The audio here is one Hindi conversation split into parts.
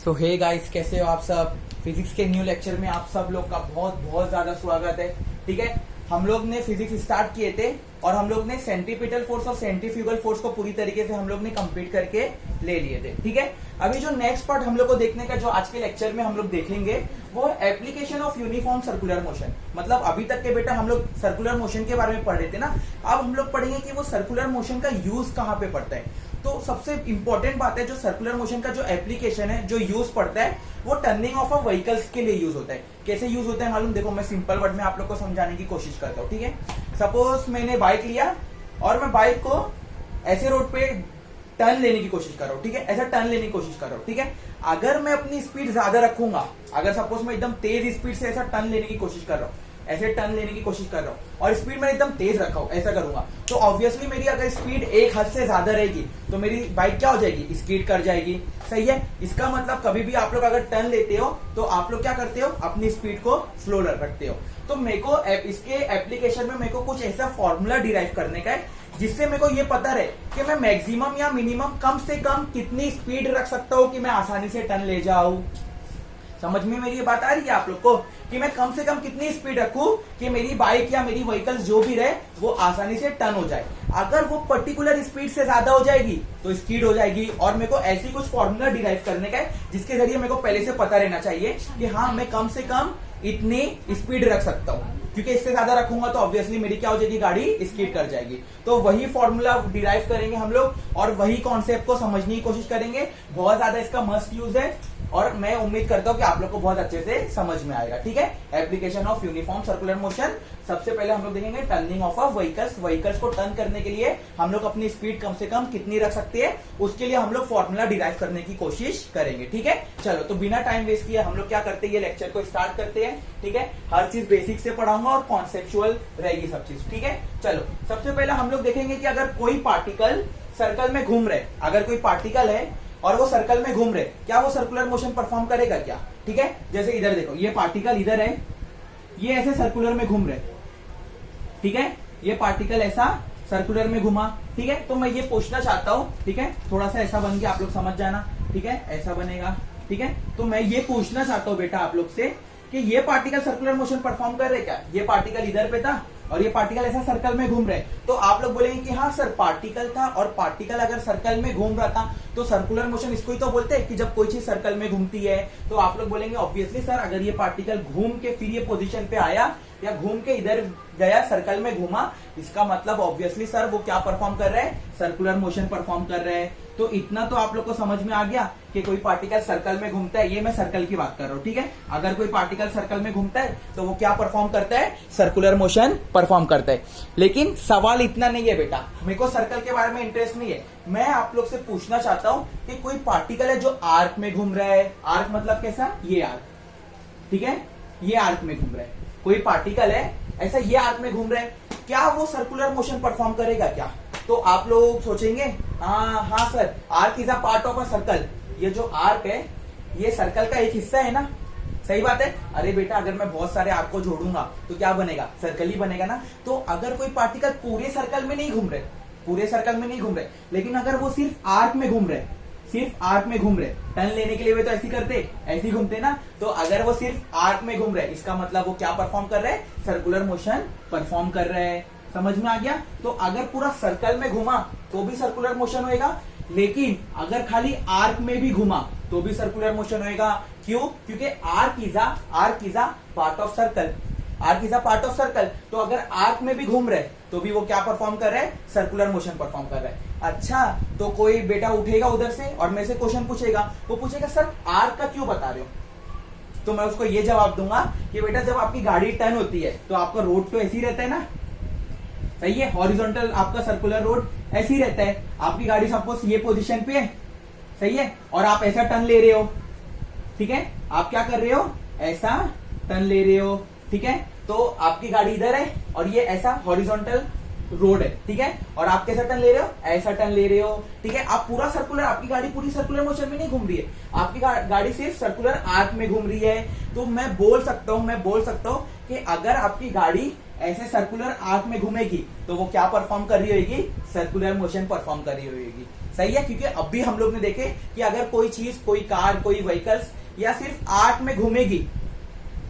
सो हे गाइस, कैसे हो आप सब। फिजिक्स के न्यू लेक्चर में आप सब लोग का बहुत बहुत ज्यादा स्वागत है। ठीक है, हम लोग ने फिजिक्स स्टार्ट किए थे और हम लोग ने सेंट्रीपिटल फोर्स और सेंट्रीफ्यूगल फोर्स को पूरी तरीके से हम लोग ने कंप्लीट करके ले लिए थे। ठीक है, अभी जो नेक्स्ट पार्ट हम लोग को देखने का, जो आज के लेक्चर में हम लोग देखेंगे, वो application of uniform circular motion. मतलब अभी तक के बेटा हम लोग सर्कुलर मोशन के बारे में पढ़ रहे थे ना, अब हम लोग पढ़ेंगे कि वो सर्कुलर मोशन का यूज कहाँ पे पड़ता है। तो सबसे इंपॉर्टेंट बात है, जो सर्कुलर मोशन का जो एप्लीकेशन है, जो यूज पड़ता है, वो टर्निंग ऑफ अ व्हीकल्स के लिए यूज होता है। कैसे यूज होता है मालूम? देखो, मैं सिंपल वर्ड में आप लोग को समझाने की कोशिश करता हूँ। ठीक है, सपोज मैंने बाइक लिया और मैं बाइक को ऐसे रोड पे टर्न लेने की कोशिश कर रहा हूँ। ठीक है, ऐसा टर्न लेने की कोशिश कर रहा हूँ। ठीक है, अगर मैं अपनी स्पीड ज्यादा रखूंगा, अगर सपोज मैं एकदम तेज स्पीड से ऐसा टर्न लेने की कोशिश कर रहा हूँ, ऐसे टर्न लेने की कोशिश कर रहा हूँ और स्पीड में एकदम तेज रखा हूं, ऐसा करूंगा, तो ऑब्वियसली मेरी अगर स्पीड एक हद से ज्यादा रहेगी तो मेरी बाइक क्या हो जाएगी? स्किड कर जाएगी। सही है, इसका मतलब कभी भी आप लोग अगर टर्न लेते हो तो आप लोग क्या करते हो? अपनी स्पीड को स्लो रखते हो। तो मेरे को इसके एप्लीकेशन में मेरे को कुछ ऐसा फॉर्मूला डिराइव करने का है जिससे मेरे को ये पता रहे कि मैं मैक्सिमम या मिनिमम कम से कम कितनी स्पीड रख सकता हूँ कि मैं आसानी से टर्न ले जाऊं। समझ में मेरी ये बात आ रही है आप लोग को कि मैं कम से कम कितनी स्पीड रखूं कि मेरी बाइक या मेरी व्हीकल जो भी रहे वो आसानी से टर्न हो जाए। अगर वो पर्टिकुलर स्पीड से ज्यादा हो जाएगी तो स्किड हो जाएगी। और मेरे को ऐसी कुछ फॉर्मूला डिराइव करने का है जिसके जरिए मेरे को पहले से पता रहना चाहिए कि हाँ, मैं कम से कम इतनी स्पीड रख सकता हूँ, क्योंकि इससे ज्यादा रखूंगा तो ऑब्वियसली मेरी क्या हो जाएगी? गाड़ी स्किड कर जाएगी। तो वही फॉर्मूला डिराइव करेंगे हम लोग और वही कॉन्सेप्ट को समझने की कोशिश करेंगे। बहुत ज्यादा इसका मस्ट यूज है और मैं उम्मीद करता हूं कि आप लोग को बहुत अच्छे से समझ में आएगा। ठीक है, application of uniform circular motion. सबसे पहले हम लोग देखेंगे turning of a vehicles. Vehicles को टर्न करने के लिए हम लोग अपनी स्पीड कम से कम कितनी रख सकते हैं, उसके लिए हम लोग फॉर्मूला डिराइव करने की कोशिश करेंगे। ठीक है, चलो तो बिना टाइम वेस्ट किए हम लोग क्या करते हैं, ये लेक्चर को स्टार्ट करते हैं। ठीक है, हर चीज बेसिक से पढ़ाऊंगा और कॉन्सेप्चुअल रहेगी सब चीज। ठीक है, चलो सबसे पहले हम लोग देखेंगे कि अगर कोई पार्टिकल सर्कल में घूम रहे, अगर कोई पार्टिकल है और वो सर्कल में घूम रहे, क्या वो सर्कुलर मोशन परफॉर्म करेगा क्या? ठीक है, जैसे इधर देखो, ये पार्टिकल इधर है, ये ऐसे सर्कुलर में घूम रहे। ठीक है, ये पार्टिकल ऐसा सर्कुलर में घुमा। ठीक है, तो मैं ये पूछना चाहता हूँ, ठीक है, थोड़ा सा ऐसा बन के आप लोग समझ जाना। ठीक है, ऐसा बनेगा। ठीक है, तो मैं ये पूछना चाहता हूँ बेटा आप लोग से कि ये पार्टिकल सर्कुलर मोशन परफॉर्म कर रहे क्या? ये पार्टिकल इधर पे था और ये पार्टिकल ऐसा सर्कल में घूम रहे, तो आप लोग बोलेंगे कि हाँ सर, पार्टिकल था और पार्टिकल अगर सर्कल में घूम रहा था तो सर्कुलर मोशन इसको ही तो बोलते हैं कि जब कोई चीज सर्कल में घूमती है। तो आप लोग बोलेंगे ऑब्वियसली सर, अगर ये पार्टिकल घूम के फिर ये पोजीशन पे आया या घूम के इधर गया, सर्कल में घूमा, इसका मतलब ऑब्वियसली सर वो क्या परफॉर्म कर रहे हैं? सर्कुलर मोशन परफॉर्म कर रहे हैं। तो इतना तो आप लोग को समझ में आ गया कि कोई पार्टिकल सर्कल में घूमता है, ये मैं सर्कल की बात कर रहा हूँ। ठीक है, अगर कोई पार्टिकल सर्कल में घूमता है तो वो क्या परफॉर्म करता है? सर्कुलर मोशन परफॉर्म करता है। लेकिन सवाल इतना नहीं है बेटा, मेरे को सर्कल के बारे में इंटरेस्ट नहीं है। मैं आप लोग से पूछना चाहता हूँ कि कोई पार्टिकल है जो आर्क में घूम रहा है। आर्क मतलब कैसा? ये आर्क। ठीक है, ये आर्क में घूम रहा है। कोई पार्टिकल है ऐसा, ये आर्क में घूम रहा है, क्या वो सर्कुलर मोशन परफॉर्म करेगा क्या? तो आप लोग सोचेंगे हाँ sir, arc is a part of a circle. ये जो आर्क है ये सर्कल का एक हिस्सा है ना। सही बात है। अरे बेटा, अगर मैं बहुत सारे आर्क को जोड़ूंगा तो क्या बनेगा? सर्कल ही बनेगा ना। तो अगर कोई पार्टिकल पूरे सर्कल में नहीं घूम रहे, पूरे सर्कल में नहीं घूम रहे, लेकिन अगर वो सिर्फ आर्क में घूम रहे, सिर्फ आर्क में घूम रहे, टर्न लेने के लिए वे तो ऐसी करते, ऐसी घूमते ना। तो अगर वो सिर्फ आर्क में घूम रहे, इसका मतलब वो क्या परफॉर्म कर रहे हैं? सर्कुलर मोशन परफॉर्म कर रहे हैं। समझ में आ गया? तो अगर पूरा सर्कल में घुमा तो भी सर्कुलर मोशन होएगा, लेकिन अगर खाली आर्क में भी घुमा तो भी सर्कुलर मोशन होएगा। क्यों? क्योंकि arc is a part of circle. Arc is a part of circle. तो अगर आर्क में भी घूम रहे तो भी वो क्या परफॉर्म कर रहे हैं? सर्कुलर मोशन परफॉर्म कर रहे हैं। अच्छा, तो कोई बेटा उठेगा उधर से और मेरे से क्वेश्चन पूछेगा, वो पूछेगा सर आर्क का क्यों बता रहे हो? तो मैं उसको ये जवाब दूंगा कि बेटा, जब आपकी गाड़ी टर्न होती है तो आपका रोड तो ऐसे ही रहता है ना। सही है, हॉरिजॉन्टल आपका सर्कुलर रोड ऐसे ही रहता है। आपकी गाड़ी सपोज ये पोजीशन पे है, सही है, और आप ऐसा टर्न ले रहे हो। ठीक है, आप क्या कर रहे हो? ऐसा टर्न ले रहे हो। ठीक है, तो आपकी गाड़ी इधर है और ये ऐसा हॉरिजॉन्टल रोड है। ठीक है, और आप कैसा टर्न ले रहे हो? ऐसा टर्न ले रहे हो। ठीक है, आप पूरा सर्कुलर, आपकी गाड़ी पूरी सर्कुलर मोशन में नहीं घूम रही है, आपकी गाड़ी सिर्फ सर्कुलर आर्क में घूम रही है। तो मैं बोल सकता हूं कि अगर आपकी गाड़ी ऐसे सर्कुलर आर्क में घूमेगी तो वो क्या परफॉर्म कर रही होगी? सर्कुलर मोशन परफॉर्म कर रही होगी। सही है, क्योंकि अभी हम लोग ने देखे कि अगर कोई चीज, कोई कार, कोई व्हीकल्स या सिर्फ आर्क में घूमेगी,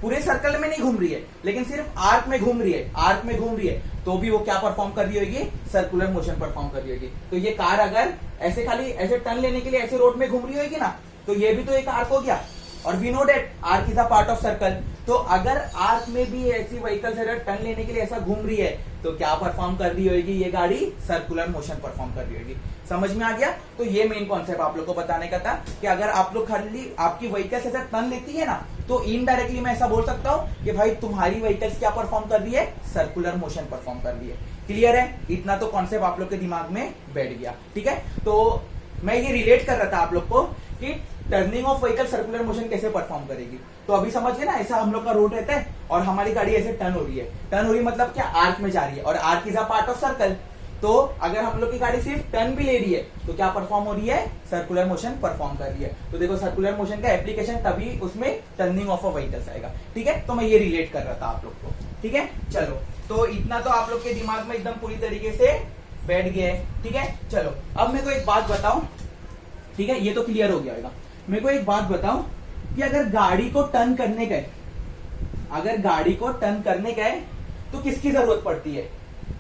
पूरे सर्कल में नहीं घूम रही है लेकिन सिर्फ आर्क में घूम रही है, आर्क में घूम रही है, तो भी वो क्या परफॉर्म कर रही होगी, सर्कुलर मोशन परफॉर्म कर रही होगी। तो ये कार अगर ऐसे खाली ऐसे टर्न लेने के लिए ऐसे रोड में घूम रही होगी ना, तो ये भी तो एक आर्क हो गया। और we know that arc is a part of circle. तो अगर आर्क में भी ऐसी व्हीकल्स अगर टर्न लेने के लिए ऐसा घूम रही है तो क्या परफॉर्म कर रही होगी, ये गाड़ी सर्कुलर मोशन परफॉर्म कर रही होगी। समझ में आ गया। तो ये मेन कॉन्सेप्ट आप लोग को बताने का था कि अगर आप लोग खाली आपकी व्हीकल्स ऐसा टर्न लेती है ना, तो इनडायरेक्टली मैं ऐसा बोल सकता हूं कि भाई तुम्हारी व्हीकल्स क्या परफॉर्म कर रही है, सर्कुलर मोशन परफॉर्म कर रही है। क्लियर है, इतना तो कॉन्सेप्ट आप लोग के दिमाग में बैठ गया। ठीक है, तो मैं ये रिलेट कर रहा था आप लोग को कि turning of vehicle circular motion कैसे परफॉर्म करेगी। तो अभी समझ गए ना, ऐसा हम लोग का रोड रहता है और हमारी गाड़ी ऐसे टर्न हो रही है। टर्न हो रही है मतलब क्या, आर्क में जा रही है और arc is a part of circle. तो अगर हम लोग की गाड़ी सिर्फ टर्न भी ले रही है तो क्या परफॉर्म हो रही है, सर्कुलर मोशन परफॉर्म कर रही है। तो देखो सर्कुलर मोशन का एप्लीकेशन तभी उसमें टर्निंग ऑफ अ व्हीकल्स आएगा। ठीक है, तो मैं ये रिलेट कर रहा था आप लोग को। ठीक है, चलो तो इतना तो आप लोग के दिमाग में एकदम पूरी तरीके से बैठ गया है। ठीक है, चलो अब मेरे को एक बात बताओ। ठीक है, ये तो क्लियर हो गया होगा। मेरे को एक बात बताओ कि अगर गाड़ी को टर्न करने का है, अगर गाड़ी को टर्न करने का है तो किसकी जरूरत पड़ती है।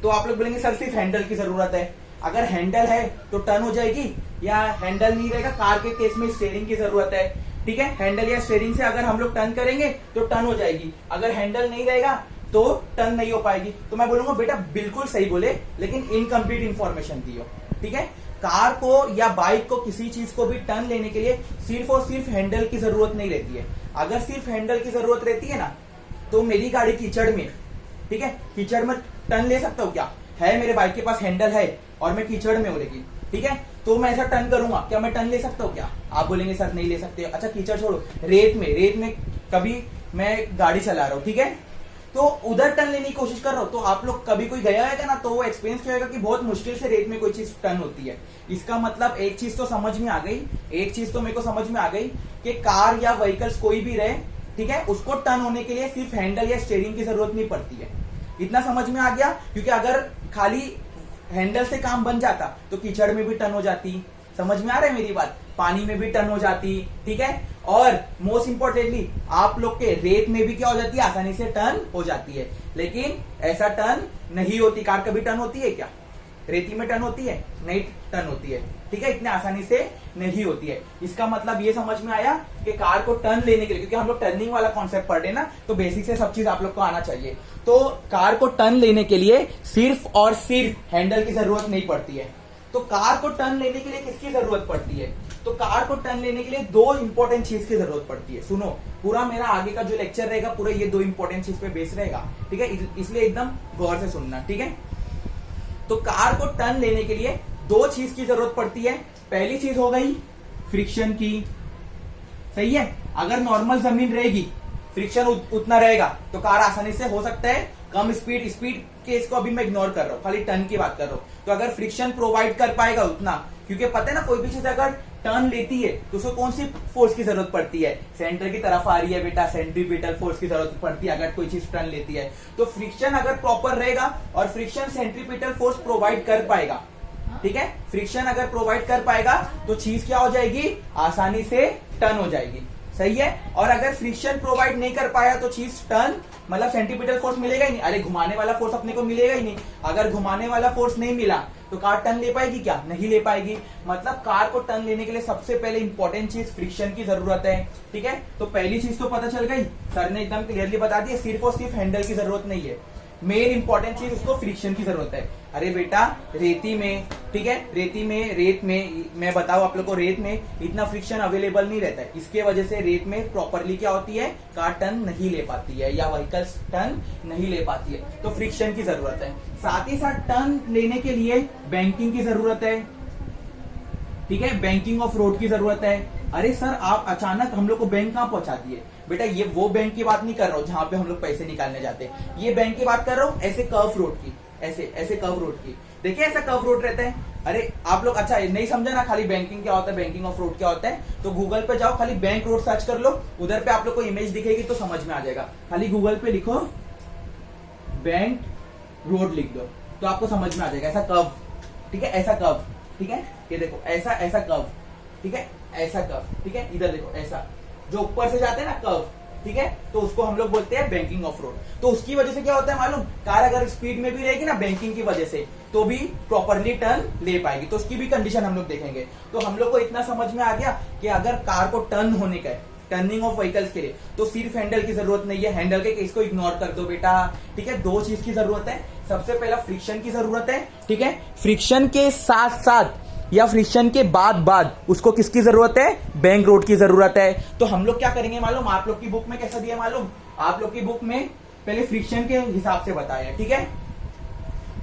तो आप लोग बोलेंगे सर सिर्फ हैंडल की जरूरत है। अगर हैंडल है तो टर्न हो जाएगी, या हैंडल नहीं रहेगा, कार के केस में स्टीयरिंग की जरूरत है। ठीक है, हैंडल या स्टीयरिंग से अगर हम लोग टर्न करेंगे तो टर्न हो जाएगी, अगर हैंडल नहीं रहेगा तो टर्न नहीं हो पाएगी। तो मैं बोलूंगा बेटा बिल्कुल सही बोले, लेकिन इनकम्प्लीट इंफॉर्मेशन दियो। ठीक है, कार को या बाइक को किसी चीज को भी टर्न लेने के लिए सिर्फ और सिर्फ हैंडल की जरूरत नहीं रहती है। अगर सिर्फ हैंडल की जरूरत रहती है ना, तो मेरी गाड़ी कीचड़ में, ठीक है, कीचड़ में टर्न ले सकता हूँ क्या, है मेरे बाइक के पास हैंडल है और मैं कीचड़ में हो लेकिन, ठीक है, तो मैं ऐसा टर्न करूंगा, क्या मैं टर्न ले सकता हूँ क्या। आप बोलेंगे सर नहीं ले सकते। अच्छा कीचड़ छोड़ो, रेत में कभी मैं गाड़ी चला रहा हूँ, ठीक है, तो उधर टर्न लेने की कोशिश कर रहा हूं, तो आप लोग कभी कोई गया है ना, तो वो एक्सपीरियंस क्या होगा कि बहुत मुश्किल से रेत में कोई चीज टर्न होती है। इसका मतलब एक चीज तो समझ में आ गई, एक चीज तो मेरे को समझ में आ गई कि कार या व्हीकल्स कोई भी रहे, ठीक है, उसको टर्न होने के लिए सिर्फ हैंडल या स्टीयरिंग की जरूरत नहीं पड़ती है। इतना समझ में आ गया, क्योंकि अगर खाली हैंडल से काम बन जाता तो कीचड़ में भी टर्न हो जाती। समझ में आ रहा है मेरी बात, पानी में भी टर्न हो जाती, ठीक है, और मोस्ट इंपोर्टेंटली आप लोग के रेत में भी क्या हो जाती है, आसानी से टर्न हो जाती है। लेकिन ऐसा टर्न नहीं होती। कार कभी टर्न होती है क्या, रेती में टर्न होती है, नहीं टर्न होती है, ठीक है, इतने आसानी से नहीं होती है। इसका मतलब ये समझ में आया कि कार को टर्न लेने के लिए, क्योंकि हम लोग टर्निंग वाला कॉन्सेप्ट पढ़ रहे ना, तो बेसिक से सब चीज आप लोग को आना चाहिए। तो कार को टर्न लेने के लिए सिर्फ और सिर्फ हैंडल की जरूरत नहीं पड़ती है। तो कार को टर्न लेने के लिए किसकी जरूरत पड़ती है, तो कार को टर्न लेने के लिए दो इंपॉर्टेंट चीज की जरूरत पड़ती है। सुनो, पूरा मेरा आगे का जो लेक्चर रहेगा पूरा ये दो इंपॉर्टेंट चीज पे बेस रहेगा, ठीक है, इसलिए एकदम गौर से सुनना, ठीक है। तो कार को टर्न लेने के लिए दो चीज की जरूरत पड़ती है। पहली चीज हो गई फ्रिक्शन की, सही है, अगर नॉर्मल जमीन रहेगी, फ्रिक्शन उतना रहेगा तो कार आसानी से हो सकता है कम स्पीड के, इसको अभी मैं इग्नोर कर रहा हूं, खाली टर्न की बात कर रहा हूं। तो अगर फ्रिक्शन प्रोवाइड कर पाएगा उतना, क्योंकि पता है ना कोई भी चीज अगर टर्न लेती है तो उसको कौन सी फोर्स की जरूरत पड़ती है, सेंटर की तरफ आ रही है बेटा, सेंट्रीपिटल फोर्स की जरूरत पड़ती है अगर कोई चीज टर्न लेती है। तो फ्रिक्शन अगर प्रॉपर रहेगा और फ्रिक्शन सेंट्रीपिटल फोर्स प्रोवाइड कर पाएगा, ठीक है, फ्रिक्शन अगर प्रोवाइड कर पाएगा तो चीज क्या हो जाएगी, आसानी से टर्न हो जाएगी, सही है। और अगर फ्रिक्शन प्रोवाइड नहीं कर पाया तो चीज टर्न, मतलब सेंट्रीपिटल फोर्स मिलेगा ही नहीं, अरे घुमाने वाला फोर्स अपने को मिलेगा ही नहीं। अगर घुमाने वाला फोर्स नहीं मिला तो कार टर्न ले पाएगी क्या, नहीं ले पाएगी। मतलब कार को टर्न लेने के लिए सबसे पहले इंपॉर्टेंट चीज फ्रिक्शन की जरूरत है, ठीक है। तो पहली चीज तो पता चल गई, सर ने एकदम क्लियरली बता दिया, सिर्फ और सिर्फ हैंडल की जरूरत नहीं है, मेन इंपॉर्टेंट चीज उसको फ्रिक्शन की जरूरत है। अरे बेटा रेती में, ठीक है, रेत में मैं बताऊं आप लोग को, रेत में इतना फ्रिक्शन अवेलेबल नहीं रहता है, इसके वजह से रेत में प्रॉपरली क्या होती है, कार टर्न नहीं ले पाती है या व्हीकल्स टर्न नहीं ले पाती है। तो फ्रिक्शन की जरूरत है। साथ ही साथ टर्न लेने के लिए बैंकिंग की जरूरत है, ठीक है, बैंकिंग ऑफ रोड की जरूरत है। अरे सर आप अचानक हम लोग को बैंक कहां पहुंचा दिए, बेटा ये वो बैंक की बात नहीं कर रहा हूं जहां पे हम लोग पैसे निकालने जाते हैं, ये बैंक की बात कर रहा हूं ऐसे कर्व रोड की, ऐसे कर्व रोड की। देखिए ऐसा कर्व रोड रहता है। अरे आप लोग अच्छा नहीं समझा ना खाली बैंकिंग क्या होता है, बैंकिंग ऑफ रोड क्या होता है, तो गूगल पे जाओ, खाली बैंक रोड सर्च कर लो, उधर पे आप लोग को इमेज दिखेगी तो समझ में आ जाएगा। खाली गूगल पे लिखो बैंक रोड लिख दो तो आपको समझ में आ जाएगा, ऐसा कर्व, ठीक है, ऐसा कर्व, ठीक है, ये देखो ऐसा ऐसा कर्व, ठीक है, ऐसा कर्व, ठीक है, इधर देखो ऐसा जो ऊपर से जाते हैं ना कर्व, ठीक है, तो उसको हम लोग बोलते हैं बैंकिंग ऑफ रोड। तो उसकी वजह से क्या होता है मालूम, कार अगर स्पीड में भी रहेगी ना बैंकिंग की वजह से तो भी प्रॉपरली टर्न ले पाएगी। तो उसकी भी कंडीशन हम लोग देखेंगे। तो हम लोग को इतना समझ में आ गया कि अगर कार को टर्न होने का है, टर्निंग ऑफ व्हीकल्स के लिए, तो सिर्फ हैंडल की जरूरत नहीं है, हैंडल के केस को इग्नोर कर दो बेटा, ठीक है। दो चीज की जरूरत है, सबसे पहला फ्रिक्शन की जरूरत है, ठीक है, फ्रिक्शन के साथ साथ या फ्रिक्शन के बाद उसको किसकी जरूरत है, बैंक रोड की जरूरत है। तो हम लोग क्या करेंगे मालूम, आप लोग की बुक में कैसा दिया मालूम, आप लोग की बुक में पहले फ्रिक्शन के हिसाब से बताया, ठीक है,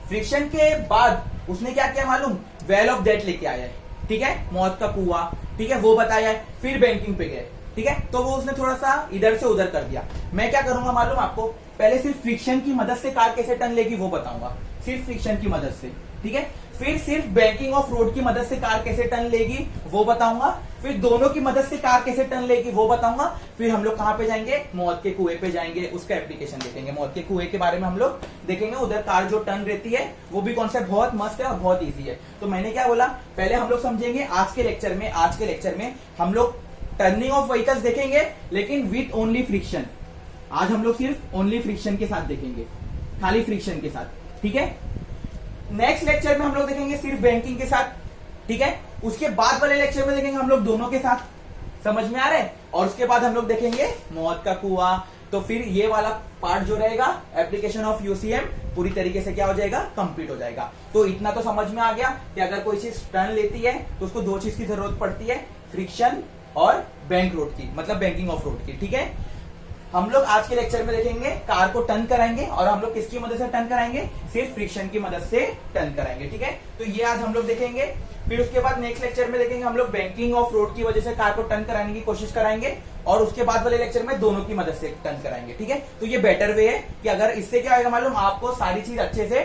फ्रिक्शन के बाद उसने क्या किया मालूम, वेल ऑफ डेथ लेके आया है, ठीक है, मौत का कुआं, ठीक है, वो बताया है, फिर बैंकिंग पे गए, ठीक है। तो वो उसने थोड़ा सा इधर से उधर कर दिया। मैं क्या करूंगा मालूम आपको, पहले सिर्फ फ्रिक्शन की मदद से कार कैसे टर्न लेगी वो बताऊंगा, सिर्फ फ्रिक्शन की मदद से, ठीक है, फिर सिर्फ बैंकिंग ऑफ रोड की मदद से कार कैसे टर्न लेगी वो बताऊंगा, फिर दोनों की मदद से कार कैसे टर्न लेगी वो बताऊंगा, फिर हम लोग कहां पे जाएंगे, मौत के कुएं पे जाएंगे, उसका एप्लीकेशन देखेंगे, मौत के कुएं के बारे में हम लोग देखेंगे, उधर कार जो टर्न रहती है वो भी कॉन्सेप्ट बहुत मस्त है और बहुत ईजी है। तो मैंने क्या बोला, पहले हम लोग समझेंगे आज के लेक्चर में हम लोग टर्निंग ऑफ व्हीकल्स देखेंगे, लेकिन विथ ओनली फ्रिक्शन। आज हम लोग सिर्फ ओनली फ्रिक्शन के साथ देखेंगे, खाली फ्रिक्शन के साथ, ठीक है। नेक्स्ट लेक्चर में हम लोग देखेंगे सिर्फ बैंकिंग के साथ, ठीक है। उसके बाद वाले लेक्चर में देखेंगे हम लोग दोनों के साथ, समझ में आ रहा है, और उसके बाद हम लोग देखेंगे मौत का कुआं। तो फिर ये वाला पार्ट जो रहेगा एप्लीकेशन ऑफ यूसीएम पूरी तरीके से क्या हो जाएगा, कंप्लीट हो जाएगा। तो इतना तो समझ में आ गया कि अगर कोई चीज टर्न लेती है तो उसको दो चीज की जरूरत पड़ती है, फ्रिक्शन और बैंक रोड की, मतलब बैंकिंग ऑफ रोड की, ठीक है। हम लोग आज के लेक्चर में देखेंगे कार को टर्न कराएंगे, और हम लोग किसकी मदद से टर्न कराएंगे, सिर्फ फ्रिक्शन की मदद से टर्न कराएंगे, ठीक है। तो ये आज हम लोग देखेंगे। फिर उसके बाद नेक्स्ट लेक्चर में देखेंगे हम लोग बैंकिंग ऑफ रोड की वजह से कार को टर्न कराने की कोशिश कराएंगे, और उसके बाद वाले लेक्चर में दोनों की मदद से टर्न कराएंगे, ठीक है। तो ये बेटर वे है कि अगर इससे क्या होगा मालूम, आपको सारी चीज अच्छे से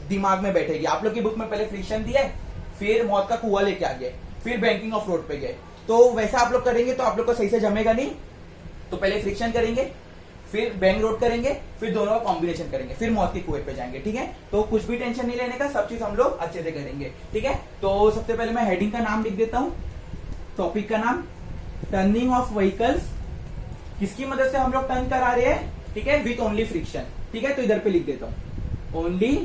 दिमाग में बैठेगी। आप लोग की बुक में पहले फ्रिक्शन दिया है, फिर मौत का कुआं लेके आ गए, फिर बैंकिंग ऑफ रोड पे गए, तो वैसा आप लोग करेंगे तो आप लोग को सही से जमेगा नहीं। तो पहले फ्रिक्शन करेंगे, फिर बैंक रोड करेंगे, फिर दोनों का कॉम्बिनेशन करेंगे, फिर मौत के कुएं पे जाएंगे, ठीक है। तो कुछ भी टेंशन नहीं लेने का, सब चीज हम लोग अच्छे से करेंगे, ठीक है। तो सबसे पहले मैं हेडिंग का नाम लिख देता हूं, टॉपिक का नाम टर्निंग ऑफ व्हीकल्स, किसकी मदद से हम लोग टर्न करा रहे हैं, ठीक है, विथ ओनली फ्रिक्शन, ठीक है। तो इधर पे लिख देता हूं ओनली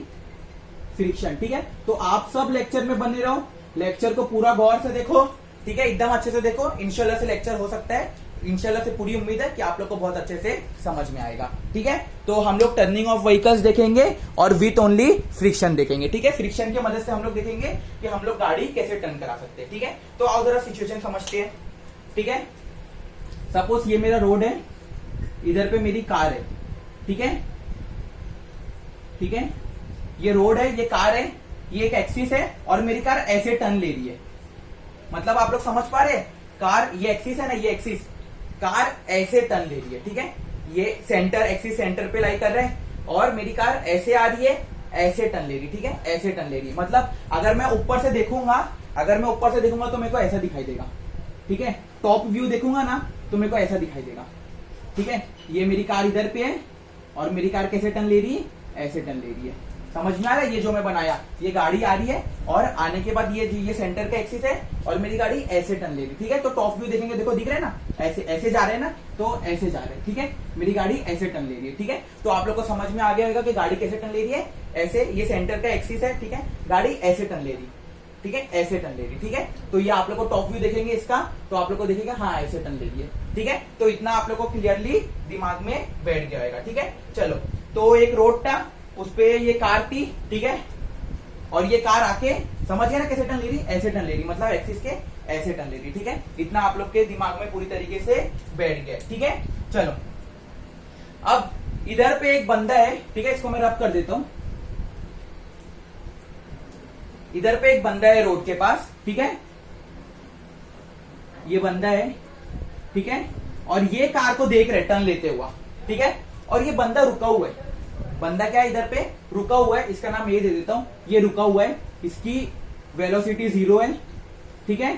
फ्रिक्शन, ठीक है। तो आप सब लेक्चर में बने रहो, लेक्चर को पूरा गौर से देखो, ठीक है, एकदम अच्छे से देखो। इंशाल्लाह से लेक्चर हो सकता है, इंशाल्लाह से पूरी उम्मीद है कि आप लोग को बहुत अच्छे से समझ में आएगा, ठीक है। तो हम लोग टर्निंग ऑफ व्हीकल्स देखेंगे और विथ ओनली फ्रिक्शन देखेंगे, ठीक है। फ्रिक्शन की मदद से हम लोग देखेंगे कि हम लोग गाड़ी कैसे टर्न करा सकते हैं, ठीक है। तो आओ जरा सिचुएशन समझते हैं, ठीक है। सपोज ये मेरा रोड है, इधर पे मेरी कार है, ठीक है, ठीक है, ये रोड है, ये कार है, ये एक एक्सिस है, और मेरी कार ऐसे टर्न ले रही है। मतलब आप लोग समझ पा रहे हैं, कार ये एक्सिस है ना, ये एक्सिस, कार ऐसे टर्न ले रही है, ठीक है, ये सेंटर एक्सिस सेंटर पे लाई कर रहे हैं, और मेरी कार ऐसे आ रही है, ऐसे टर्न ले रही, ठीक है, ऐसे टर्न ले रही है। मतलब अगर मैं ऊपर से देखूंगा तो मेरे को ऐसा दिखाई देगा, ठीक है। टॉप व्यू देखूंगा ना तो मेरे को ऐसा दिखाई देगा, ठीक है। ये मेरी कार इधर पे है, और मेरी कार कैसे टर्न ले रही है, ऐसे टर्न ले रही है। समझ में आ रहा है, ये जो मैं बनाया, ये गाड़ी आ रही है, और आने के बाद ये सेंटर का एक्सिस है, और मेरी गाड़ी ऐसे टर्न ले रही है, ठीक है। तो टॉप व्यू देखेंगे, देखो दिख रहे हैं ना, ऐसे ऐसे जा रहे हैं ना, तो ऐसे जा रहे हैं, ठीक है। मेरी गाड़ी ऐसे टर्न ले रही है, ठीक है। तो आप लोग को समझ में आ गया होगा कि गाड़ी कैसे टर्न ले रही है, ऐसे, ये सेंटर का एक्सिस है, ठीक है, गाड़ी ऐसे टर्न ले रही, ठीक है, ऐसे टर्न ले रही, ठीक है। तो ये आप लोग को टॉप व्यू देखेंगे इसका, तो आप लोग को देखेगा हाँ ऐसे टर्न ले रही है, ठीक है। तो इतना आप लोग को क्लियरली दिमाग में बैठ गया होगा, ठीक है। चलो, तो एक रोड था, उस पे ये कार थी, ठीक है, और ये कार आके समझ गया ना कैसे टर्न ले रही, ऐसे टर्न ले रही, मतलब एक्सिस के ऐसे टर्न ले रही, ठीक है। इतना आप लोग के दिमाग में पूरी तरीके से बैठ गया, ठीक है। चलो, अब इधर पे एक बंदा है, ठीक है, इसको मैं रब कर देता हूं। इधर पे एक बंदा है रोड के पास, ठीक है, ये बंदा है, ठीक है, और ये कार को देख रहे टर्न लेते हुआ, ठीक है, और ये बंदा रुका हुआ है। बंदा क्या है, इधर पे रुका हुआ है, इसका नाम ये दे देता हूं, ये रुका हुआ है, इसकी वेलोसिटी 0 है, ठीक है,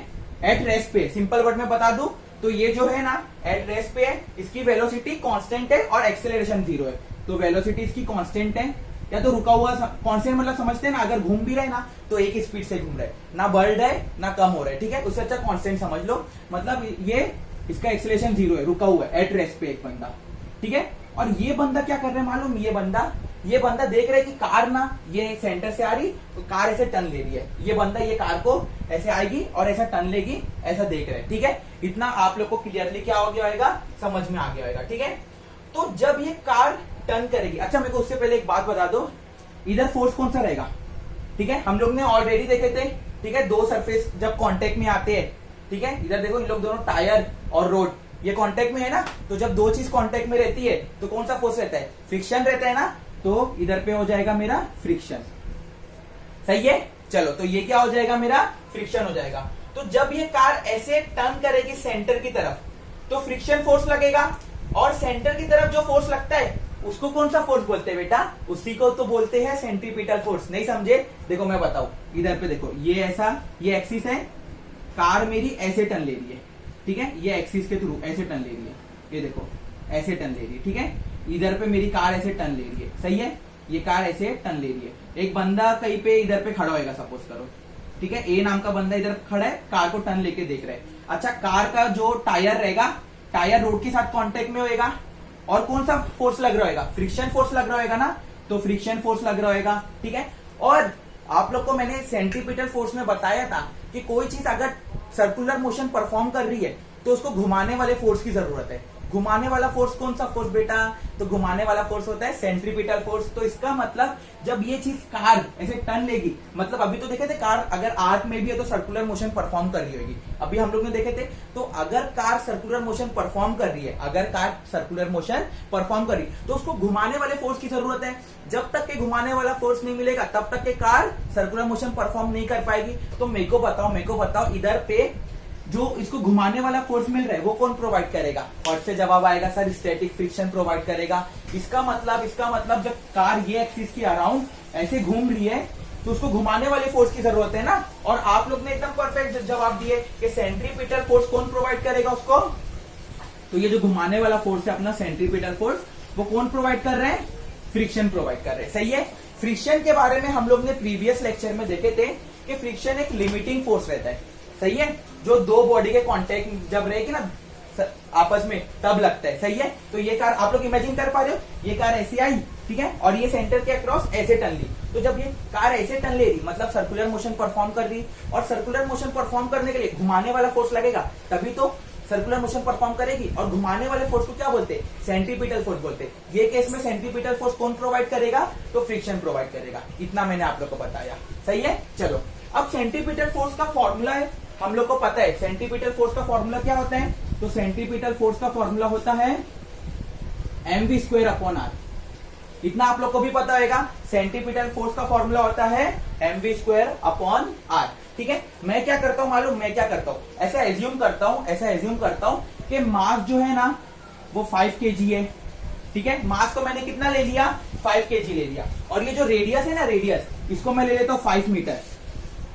एट रेस्ट पे। सिंपल वर्ड में बता दूं तो ये जो है ना एट रेस्ट पे है, इसकी वेलोसिटी कांस्टेंट है और एक्सेलरेशन 0 है। तो वेलोसिटी इसकी कांस्टेंट है, या तो रुका हुआ कांस्टेंट मतलब समझते हैं ना, अगर घूम भी रहे ना तो एक ही स्पीड से घूम रहे, ना बढ़ रहे ना कम हो रहा है, ठीक है, उससे अच्छा कांस्टेंट समझ लो, मतलब ये इसका एक्सेलरेशन 0 है, रुका हुआ है एट रेस्ट पे एक बंदा, ठीक है। और ये बंदा क्या कर रहा है मालूम, ये बंदा देख रहा है कि कार ना ये सेंटर से आ रही तो कार ऐसे टर्न ले रही है, ये बंदा ये कार को ऐसे आएगी और ऐसा टर्न लेगी, ऐसा देख रहा है, ठीक है। इतना आप लोग को क्लियरली क्या हो गया होगा, समझ में आ गया होगा, ठीक है। तो जब ये कार टर्न करेगी, अच्छा मेरे को उससे पहले एक बात बता दो, इधर फोर्स कौन सा रहेगा, ठीक है। हम लोग ने ऑलरेडी देखे थे, ठीक है, दो सरफेस जब कांटेक्ट में आते हैं, ठीक है, इधर देखो इन लोग दोनों टायर और रोड ये कांटेक्ट में है ना, तो जब दो चीज कांटेक्ट में रहती है तो कौन सा फोर्स रहता है, फ्रिक्शन रहता है ना, तो इधर पे हो जाएगा मेरा फ्रिक्शन, सही है। चलो तो ये क्या हो जाएगा, मेरा फ्रिक्शन हो जाएगा। तो जब ये कार ऐसे टर्न करेगी सेंटर की तरफ तो फ्रिक्शन फोर्स लगेगा, और सेंटर की तरफ जो फोर्स लगता है उसको कौन सा फोर्स बोलते हैं बेटा, उसी को तो बोलते हैं सेंट्रीपिटल फोर्स। नहीं समझे, देखो मैं बताऊं, इधर पे देखो, ये ऐसा ये एक्सिस है, कार मेरी ऐसे टर्न ले रही है, ठीक है, ये एक्सिस के थ्रू ऐसे टर्न ले रही है, ये देखो ऐसे टर्न ले रही है, ठीक है, इधर पे मेरी कार ऐसे टर्न ले रही है, सही है, ये कार ऐसे टर्न ले रही है। एक बंदा कहीं पे इधर पे खड़ा होएगा सपोज करो, ठीक है, ए नाम का बंदा इधर खड़ा है, कार को टर्न लेके देख रहा है। अच्छा, कार का जो टायर रहेगा, टायर रोड के साथ कांटेक्ट में होएगा, और कौन सा फोर्स लग रहा होगा, फ्रिक्शन फोर्स लग रहा होगा ना, तो फ्रिक्शन फोर्स लग रहा होगा, ठीक है। और आप लोग को मैंने सेंट्रीपिटल फोर्स में बताया था कि कोई चीज अगर सर्कुलर मोशन परफॉर्म कर रही है तो उसको घुमाने वाले फोर्स की जरूरत है। घुमाने वाला फोर्स कौन सा फोर्स बेटा, तो घुमाने वाला फोर्स होता है सेंट्रीपिटल फोर्स। तो इसका मतलब जब ये चीज कार ऐसे टर्न लेगी, मतलब अभी तो देखे थे कार अगर आर्क में भी है तो सर्कुलर मोशन परफॉर्म कर रही होगी, अभी हम लोग ने देखे थे। तो अगर कार सर्कुलर मोशन परफॉर्म कर रही है, अगर कार सर्कुलर मोशन परफॉर्म कर रही है तो उसको घुमाने वाले फोर्स की जरूरत है। जब तक के घुमाने वाला फोर्स नहीं मिलेगा तब तक के कार सर्कुलर मोशन परफॉर्म नहीं कर पाएगी। तो मेरे को बताओ इधर पे जो इसको घुमाने वाला फोर्स मिल रहा है वो कौन प्रोवाइड करेगा, और से जवाब आएगा सर स्टैटिक फ्रिक्शन प्रोवाइड करेगा। इसका मतलब जब कार ये एक्सिस के अराउंड ऐसे घूम रही है तो उसको घुमाने वाले फोर्स की जरूरत है ना। और आप लोग ने एकदम परफेक्ट जवाब दिए कि सेंट्रीपिटल फोर्स कौन प्रोवाइड करेगा उसको, तो ये जो घुमाने वाला फोर्स है अपना सेंट्रीपिटल फोर्स, वो कौन प्रोवाइड कर रहे हैं, फ्रिक्शन प्रोवाइड कर रहे हैं, सही है। फ्रिक्शन के बारे में हम लोग ने प्रीवियस लेक्चर में देखे थे कि फ्रिक्शन एक लिमिटिंग फोर्स रहता है, सही है, जो दो बॉडी के कांटेक्ट जब रहेगी ना आपस में तब लगता है, सही है। तो ये कार आप लोग इमेजिन कर पा रहे हो, ये कार ऐसे आई, ठीक है, और ये सेंटर के अक्रॉस ऐसे टर्न ली, तो जब ये कार ऐसे टर्न ले रही मतलब सर्कुलर मोशन परफॉर्म कर रही, और सर्कुलर मोशन परफॉर्म करने के लिए घुमाने वाला फोर्स लगेगा तभी तो सर्कुलर मोशन परफॉर्म करेगी। और घुमाने वाले फोर्स को क्या बोलते हैं, सेंट्रीपिटल फोर्स बोलते हैं। ये केस में सेंट्रीपिटल फोर्स कौन प्रोवाइड करेगा, तो फ्रिक्शन प्रोवाइड करेगा। इतना मैंने आप लोग को बताया, सही है। चलो अब सेंट्रीपिटल फोर्स का फॉर्मूला है, हम लोग को पता है सेंट्रीपिटल फोर्स का फॉर्मूला क्या होता है, तो सेंट्रीपिटल फोर्स का फॉर्मूला होता है mv² अपॉन r। इतना आप लोग को भी पता होगा, सेंट्रीपिटल फोर्स का फॉर्मूला होता है mv² अपॉन r, ठीक है। मैं क्या करता हूं मालूम, मैं क्या करता हूं, ऐसा एज्यूम करता हूं कि मास जो है ना वो 5 kg है, ठीक है। मास को मैंने कितना ले लिया, 5 kg ले लिया, और ये जो रेडियस है ना, रेडियस इसको मैं ले लेता हूं 5 मीटर,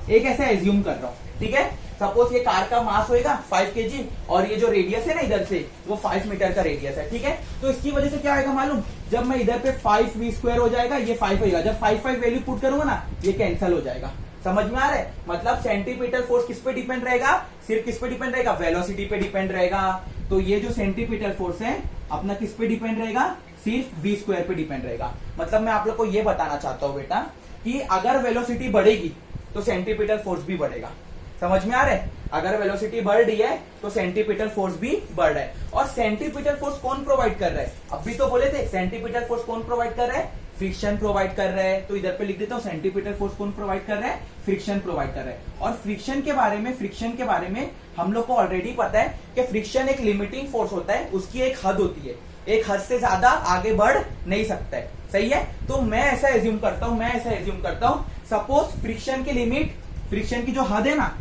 एक ऐसा एज्यूम कर रहा हूं, ठीक है। सपोज ये कार का मास होएगा 5 kg, और ये जो रेडियस है ना इधर से वो 5 मीटर का रेडियस है, ठीक है। तो इसकी वजह से क्या होगा मालूम, जब मैं इधर पे 5v² हो जाएगा, ये 5 होगा, जब 5 वैल्यू पुट करूंगा ना ये कैंसिल हो जाएगा, समझ में आ रहा है। मतलब सेंट्रीपिटल फोर्स किस पे डिपेंड रहेगा, सिर्फ किस पे डिपेंड रहेगा, वेलोसिटी पे डिपेंड रहेगा। तो ये जो सेंट्रीपिटल फोर्स है अपना किस पे डिपेंड रहेगा, सिर्फ v² पे डिपेंड रहेगा। मतलब मैं आप लोग को ये बताना चाहता हूं बेटा कि अगर वेलोसिटी बढ़ेगी तो सेंट्रीपिटल फोर्स भी बढ़ेगा, समझ में आ रहा है। अगर वेलोसिटी बढ़ रही है तो सेंट्रीपिटल फोर्स भी बढ़ रहा है। और सेंट्रीपिटल फोर्स कौन प्रोवाइड कर रहा है, अभी तो बोले थे सेंट्रीपिटल फोर्स कौन प्रोवाइड कर रहा है, फ्रिक्शन प्रोवाइड कर रहा है। तो इधर पे लिख देता हूं सेंट्रीपिटल फोर्स कौन प्रोवाइड कर रहा है, फ्रिक्शन प्रोवाइड कर रहा है। और फ्रिक्शन के बारे में हम लोग को ऑलरेडी पता है कि फ्रिक्शन एक लिमिटिंग फोर्स होता है, उसकी एक हद होती है, एक हद से ज्यादा आगे बढ़ नहीं सकता है, सही है। तो मैं ऐसा एज्यूम करता हूं सपोज फ्रिक्शन की लिमिट, फ्रिक्शन की जो हद है ना,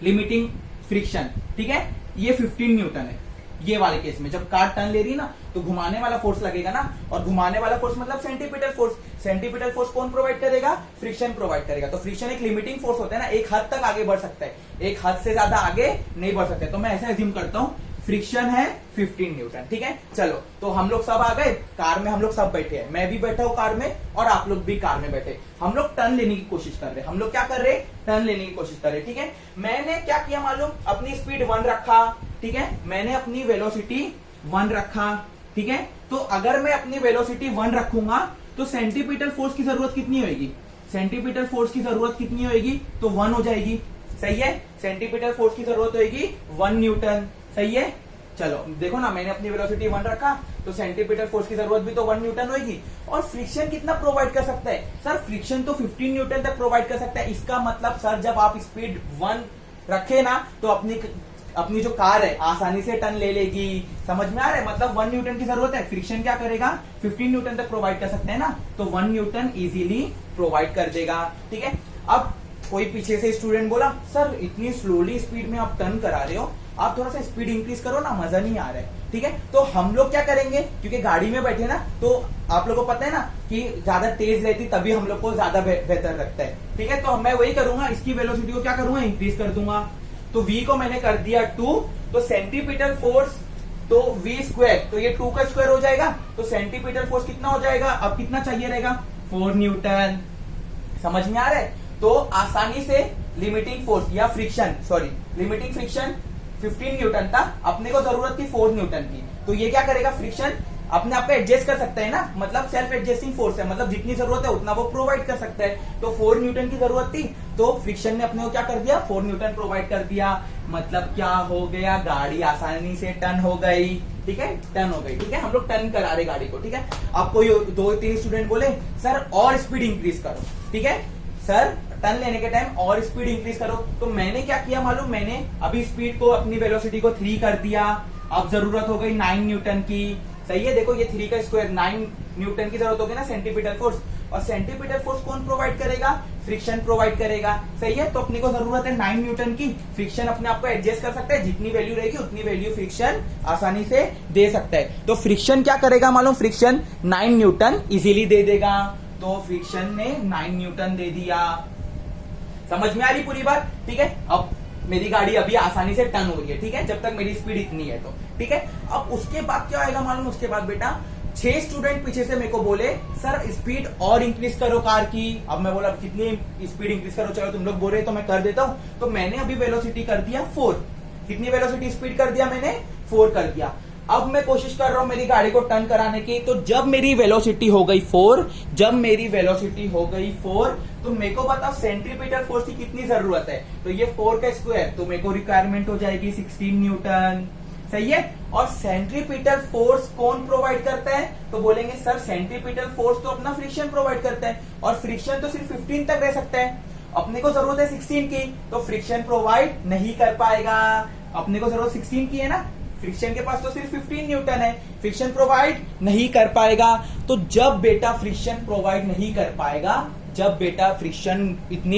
लिमिटिंग फ्रिक्शन, ठीक है, ये 15 न्यूटन है। ये वाले केस में जब कार टर्न ले रही है ना तो घुमाने वाला फोर्स लगेगा ना, और घुमाने वाला फोर्स मतलब सेंट्रीपिटल फोर्स। सेंट्रीपिटल फोर्स कौन प्रोवाइड करेगा, फ्रिक्शन प्रोवाइड करेगा। तो फ्रिक्शन एक लिमिटिंग फोर्स होता है ना, एक हद तक आगे बढ़ सकता है, एक हद से ज्यादा आगे नहीं बढ़ सकता है। तो मैं ऐसा एज्यूम करता हूं फ्रिक्शन है 15 न्यूटन। ठीक है, चलो तो हम लोग सब आ गए, कार में हम लोग सब बैठे हैं, मैं भी बैठा हूं कार में और आप लोग भी कार में बैठे। हम लोग टर्न लेने की कोशिश कर रहे हैं। हम लोग क्या कर रहे हैं? टर्न लेने की कोशिश कर रहे हैं। ठीक है, मैंने क्या किया मालूम? अपनी स्पीड 1 रखा। ठीक है, मैंने अपनी वेलोसिटी 1 रखा। ठीक है, तो अगर मैं अपनी वेलोसिटी 1 रखूंगा तो सेंटीपीटल फोर्स की जरूरत कितनी होगी? सेंटीपीटल फोर्स की जरूरत कितनी होगी? तो 1 हो जाएगी। सही है, सेंटीपीटल फोर्स की जरूरत होगी 1 न्यूटन। सही है, चलो देखो ना, मैंने अपनी वेलोसिटी 1 रखा तो सेंटीपीटल फोर्स की जरूरत भी तो 1 न्यूटन होगी। और फ्रिक्शन कितना प्रोवाइड कर सकता है? सर फ्रिक्शन तो 15 न्यूटन तक प्रोवाइड कर सकता है। इसका मतलब सर जब आप स्पीड 1 रखे ना तो अपनी जो कार है आसानी से टर्न ले लेगी। समझ में आ रहा है? मतलब 1 न्यूटन की जरूरत है, फ्रिक्शन क्या करेगा? 15 न्यूटन तक प्रोवाइड कर सकते हैं ना, तो 1 न्यूटन इजीली प्रोवाइड कर देगा। ठीक है, अब कोई पीछे से स्टूडेंट बोला सर इतनी स्लोली स्पीड में आप टर्न करा रहे हो, आप थोड़ा सा स्पीड इंक्रीज करो ना, मजा नहीं आ रहा है। ठीक है, तो हम लोग क्या करेंगे, क्योंकि गाड़ी में बैठे ना तो आप लोगों को पता है ना कि ज्यादा तेज रहती तभी हम लोग को ज्यादा बेहतर लगता है। ठीक है, तो मैं वही करूंगा, इसकी वेलोसिटी को क्या करूंगा? इंक्रीज कर दूंगा। तो v को मैंने कर दिया 2, तो सेंटीपीटल फोर्स तो v स्क्वायर, तो ये 2 का स्क्वायर हो जाएगा, तो सेंटीपीटल फोर्स कितना हो जाएगा? अब कितना चाहिए रहेगा? 4 न्यूटन। समझ में आ रहा है? तो आसानी से लिमिटिंग फोर्स या friction, sorry limiting friction 15 Newton था, अपने को जरूरत थी 4 न्यूटन की, तो ये क्या करेगा? फ्रिक्शन अपने आप को एडजस्ट कर सकता है ना, मतलब सेल्फ एडजस्टिंग फोर्स है, मतलब जितनी जरूरत है उतना वो प्रोवाइड कर सकता है। तो 4 न्यूटन की जरूरत थी तो फ्रिक्शन ने अपने को क्या कर दिया? 4 न्यूटन प्रोवाइड कर दिया। मतलब क्या हो गया? गाड़ी आसानी से टर्न हो गई। ठीक है, टर्न हो गई। ठीक है, हम लोग टर्न करा रहे गाड़ी को। ठीक है, अब कोई 2-3 स्टूडेंट बोले सर और स्पीड इंक्रीज करो। ठीक है सर, टर्न लेने के टाइम और स्पीड इंक्रीज करो। तो मैंने क्या किया मालूम? मैंने अभी स्पीड को, अपनी वेलोसिटी को 3 कर दिया। अब जरूरत हो गई 9 न्यूटन की। सही है, देखो ये 3 का स्क्वायर 9 न्यूटन की जरूरत होगी ना सेंटीपीटल फोर्स, और सेंटीपीटल फोर्स कौन प्रोवाइड करेगा? फ्रिक्शन प्रोवाइड करेगा। सही है, तो अपने को जरूरत है 9 न्यूटन की। फ्रिक्शन अपने आप को एडजस्ट कर सकता है, जितनी वैल्यू रहेगी उतनी वैल्यू फ्रिक्शन आसानी से दे सकता है। तो फ्रिक्शन क्या करेगा मालूम? फ्रिक्शन 9 न्यूटन इजीली दे देगा। तो फ्रिक्शन ने 9 न्यूटन दे दिया। समझ में आ रही पूरी बात? ठीक है, अब मेरी गाड़ी अभी आसानी से टर्न हो रही है। ठीक है, जब तक मेरी स्पीड इतनी है तो ठीक है। अब उसके बाद क्या आएगा मालूम? उसके बाद बेटा 6 स्टूडेंट पीछे से मेरे को बोले सर स्पीड और इंक्रीज करो कार की। अब मैं बोला कितनी स्पीड इंक्रीज करो? चलो तुम लोग बोल रहे तो मैं कर देता हूं। तो मैंने अभी वेलोसिटी कर दिया 4। कितनी वेलोसिटी स्पीड कर दिया मैंने? 4 कर दिया। अब मैं कोशिश कर रहा हूं मेरी गाड़ी को टर्न कराने की। तो जब मेरी वेलोसिटी हो गई 4, तो मेरे को बताओ सेंट्रीपिटल फोर्स की कितनी जरूरत है? तो ये 4 का स्क्वायर, तो मेरे को रिक्वायरमेंट हो जाएगी 16 न्यूटन। सही है, और सेंट्रीपिटल फोर्स कौन प्रोवाइड करता है? तो बोलेंगे सर सेंट्रीपिटल फोर्स तो अपना फ्रिक्शन प्रोवाइड करता है, और फ्रिक्शन तो सिर्फ 15 तक रह सकता है। अपने को जरूरत है 16 की, तो फ्रिक्शन प्रोवाइड नहीं कर पाएगा। अपने को जरूरत 16 की है ना, फ्रिक्शन के पास तो सिर्फ 15 न्यूटन है, फ्रिक्शन प्रोवाइड नहीं कर पाएगा। तो जब बेटा फ्रिक्शन प्रोवाइड नहीं कर पाएगा, जब बेटा फ्रिक्शन इतनी